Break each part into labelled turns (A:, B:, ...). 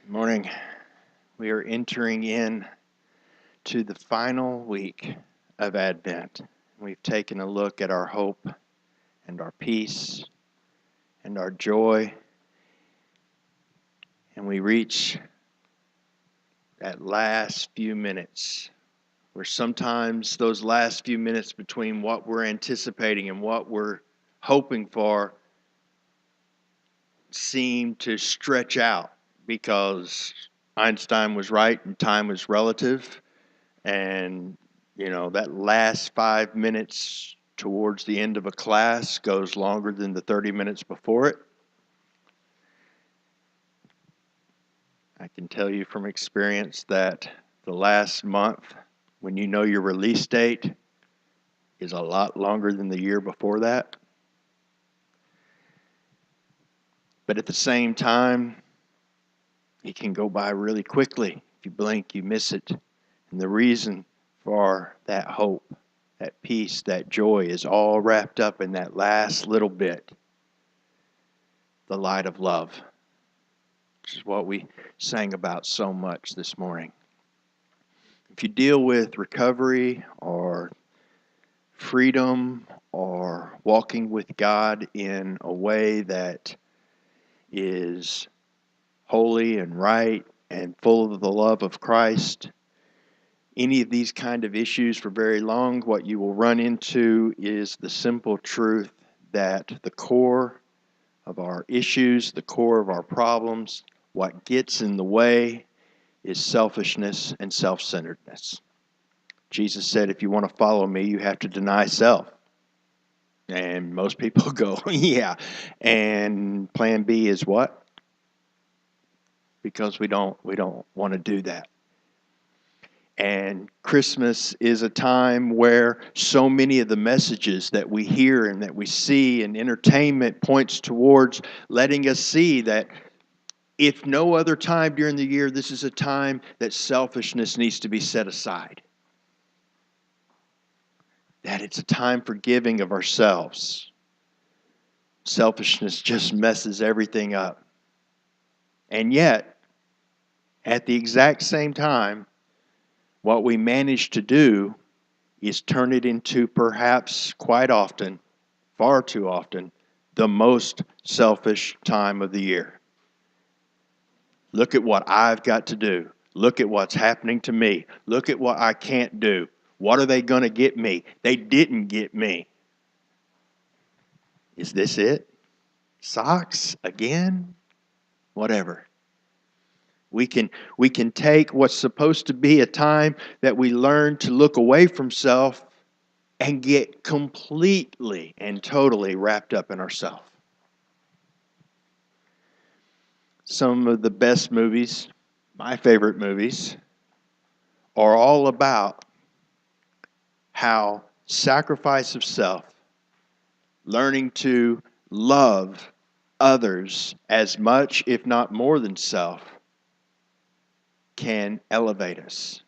A: Morning. We are entering in to the final week of Advent. We've taken a look at our hope and our peace and our joy, and we reach that last few minutes where sometimes those last few minutes between what we're anticipating and what we're hoping for seem to stretch out because Einstein was right and time was relative. And, that last 5 minutes towards the end of a class goes longer than the 30 minutes before it. I can tell you from experience that the last month, when you know your release date, is a lot longer than the year before that. But at the same time, it can go by really quickly. If you blink, you miss it. And the reason for that hope, that peace, that joy is all wrapped up in that last little bit, the light of love, which is what we sang about so much this morning. If you deal with recovery or freedom or walking with God in a way that is holy and right and full of the love of Christ, any of these kind of issues for very long, what you will run into is the simple truth that the core of our issues, the core of our problems, what gets in the way is selfishness and self-centeredness. Jesus said, if you want to follow me, you have to deny self. And most people go, yeah. And plan B is what? Because we don't want to do that. And Christmas is a time where so many of the messages that we hear and that we see and entertainment points towards letting us see that if no other time during the year, this is a time that selfishness needs to be set aside. That it's a time for giving of ourselves. Selfishness just messes everything up. And yet, at the exact same time, what we manage to do is turn it into perhaps quite often, far too often, the most selfish time of the year. Look at what I've got to do. Look at what's happening to me. Look at what I can't do. What are they going to get me? They didn't get me. Is this it? Socks again? Whatever. We can take what's supposed to be a time that we learn to look away from self and get completely and totally wrapped up in ourselves. Some of the best movies, my favorite movies, are all about how sacrifice of self, learning to love others as much, if not more than self, can elevate us,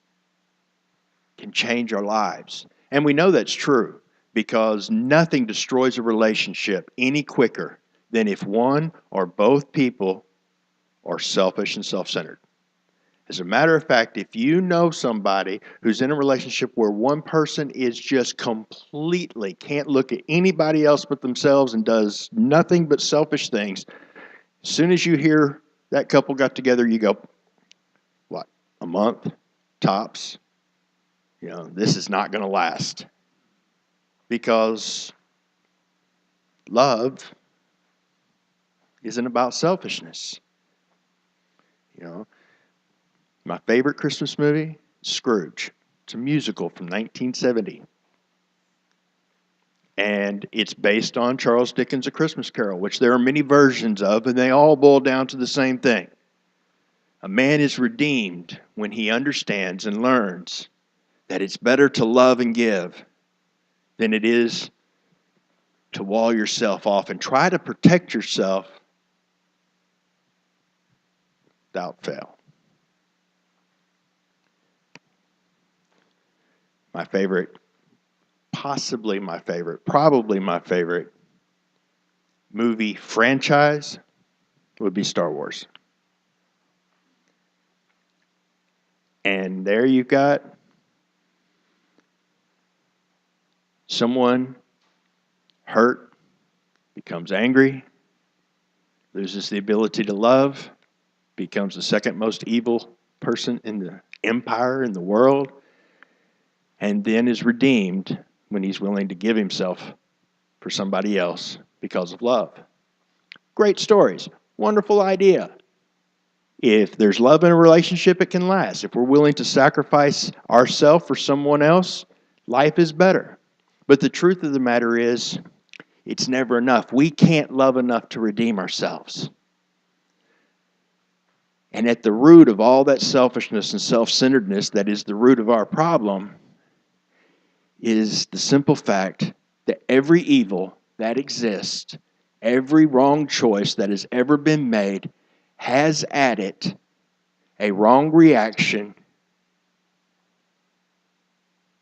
A: can change our lives. And we know that's true because nothing destroys a relationship any quicker than if one or both people are selfish and self-centered. As a matter of fact, if you know somebody who's in a relationship where one person is just completely can't look at anybody else but themselves and does nothing but selfish things, as soon as you hear that couple got together, you go, what, a month? Tops? This is not going to last. Because love isn't about selfishness. My favorite Christmas movie, Scrooge. It's a musical from 1970. And it's based on Charles Dickens' A Christmas Carol, which there are many versions of, and they all boil down to the same thing. A man is redeemed when he understands and learns that it's better to love and give than it is to wall yourself off and try to protect yourself without fail. My favorite, possibly my favorite, probably my favorite movie franchise would be Star Wars. And there you got someone hurt, becomes angry, loses the ability to love, becomes the second most evil person in the empire, in the world, and then is redeemed when he's willing to give himself for somebody else because of love. Great stories. Wonderful idea. If there's love in a relationship, it can last. If we're willing to sacrifice ourselves for someone else, life is better. But the truth of the matter is, it's never enough. We can't love enough to redeem ourselves. And at the root of all that selfishness and self-centeredness that is the root of our problem is the simple fact that every evil that exists, every wrong choice that has ever been made, has at it a wrong reaction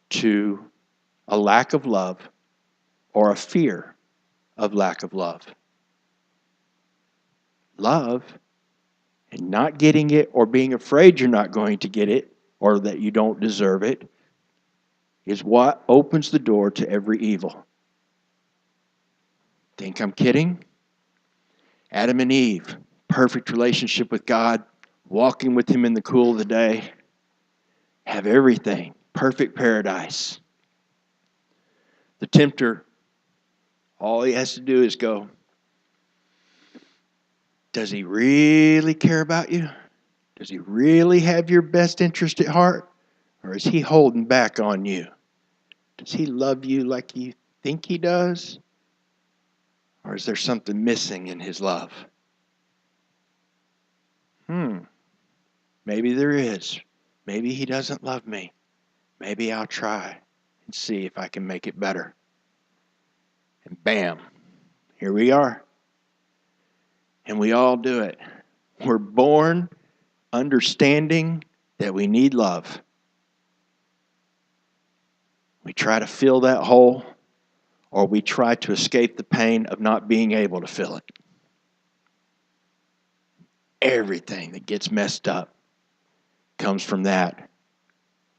A: to a lack of love or a fear of lack of love. Love and not getting it or being afraid you're not going to get it or that you don't deserve it is what opens the door to every evil. Think I'm kidding? Adam and Eve, perfect relationship with God, walking with Him in the cool of the day, have everything, perfect paradise. The tempter, all he has to do is go, does he really care about you? Does he really have your best interest at heart? Or is he holding back on you? Does he love you like you think he does? Or is there something missing in his love? Maybe there is. Maybe he doesn't love me. Maybe I'll try and see if I can make it better. And bam, here we are. And we all do it. We're born understanding that we need love. We try to fill that hole, or we try to escape the pain of not being able to fill it. Everything that gets messed up comes from that.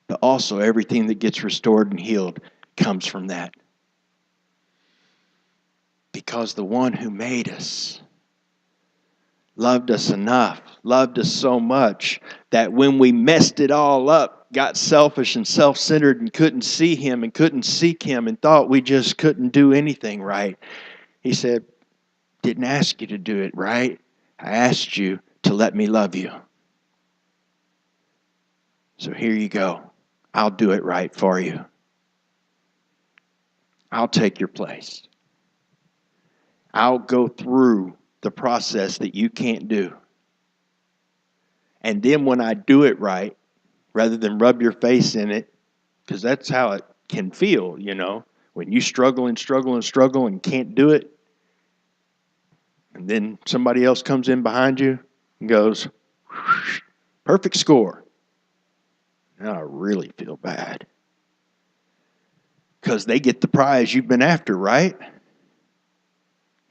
A: But also everything that gets restored and healed comes from that. Because the one who made us loved us enough, loved us so much, that when we messed it all up, got selfish and self-centered and couldn't see Him and couldn't seek Him and thought we just couldn't do anything right, He said, didn't ask you to do it right. I asked you to let me love you. So here you go. I'll do it right for you. I'll take your place. I'll go through the process that you can't do. And then when I do it right, rather than rub your face in it, because that's how it can feel, when you struggle and can't do it, and then somebody else comes in behind you and goes, perfect score. Now I really feel bad. Because they get the prize you've been after, right?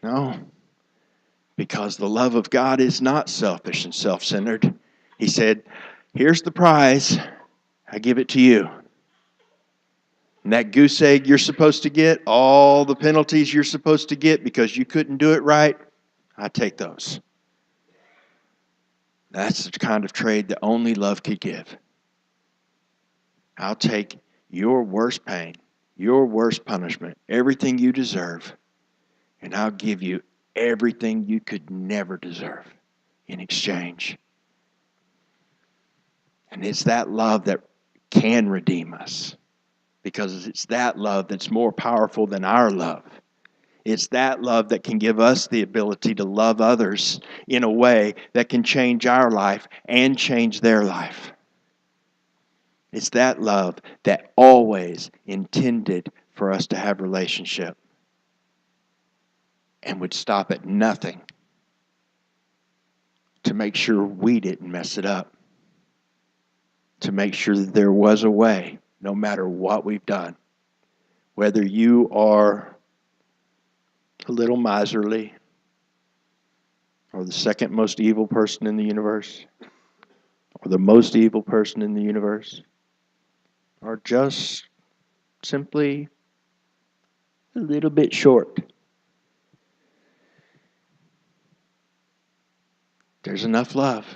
A: No. Because the love of God is not selfish and self-centered. He said, here's the prize. I give it to you. And that goose egg you're supposed to get, all the penalties you're supposed to get because you couldn't do it right, I take those. That's the kind of trade that only love could give. I'll take your worst pain, your worst punishment, everything you deserve, and I'll give you everything you could never deserve in exchange. And it's that love that can redeem us, because it's that love that's more powerful than our love. It's that love that can give us the ability to love others in a way that can change our life and change their life. It's that love that always intended for us to have relationship and would stop at nothing to make sure we didn't mess it up, to make sure that there was a way, no matter what we've done. Whether you are a little miserly or the second most evil person in the universe, or the most evil person in the universe, are just simply a little bit short. There's enough love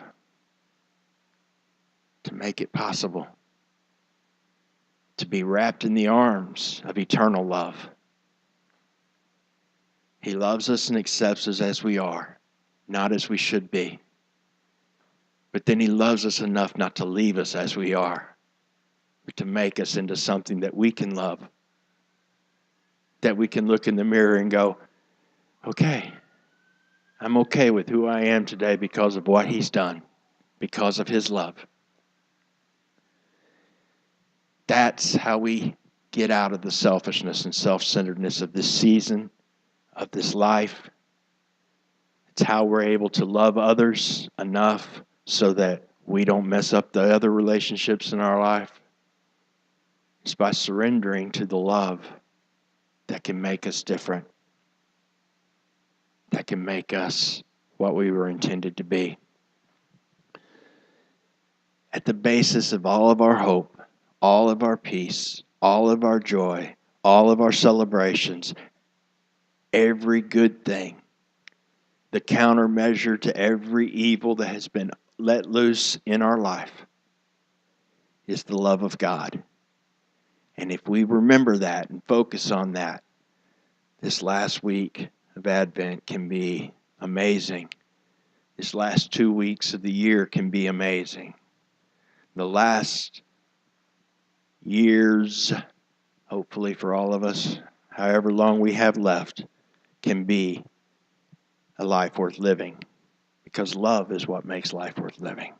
A: to make it possible to be wrapped in the arms of eternal love. He loves us and accepts us as we are, not as we should be. But then he loves us enough not to leave us as we are, but to make us into something that we can love. That we can look in the mirror and go, okay, I'm okay with who I am today because of what he's done, because of his love. That's how we get out of the selfishness and self-centeredness of this season, of this life. It's how we're able to love others enough so that we don't mess up the other relationships in our life. It's by surrendering to the love that can make us different, that can make us what we were intended to be. At the basis of all of our hope, all of our peace, all of our joy, all of our celebrations, every good thing, the countermeasure to every evil that has been let loose in our life is the love of God. And if we remember that and focus on that, this last week of Advent can be amazing. This last 2 weeks of the year can be amazing. The last years, hopefully for all of us, however long we have left, can be a life worth living. Because love is what makes life worth living.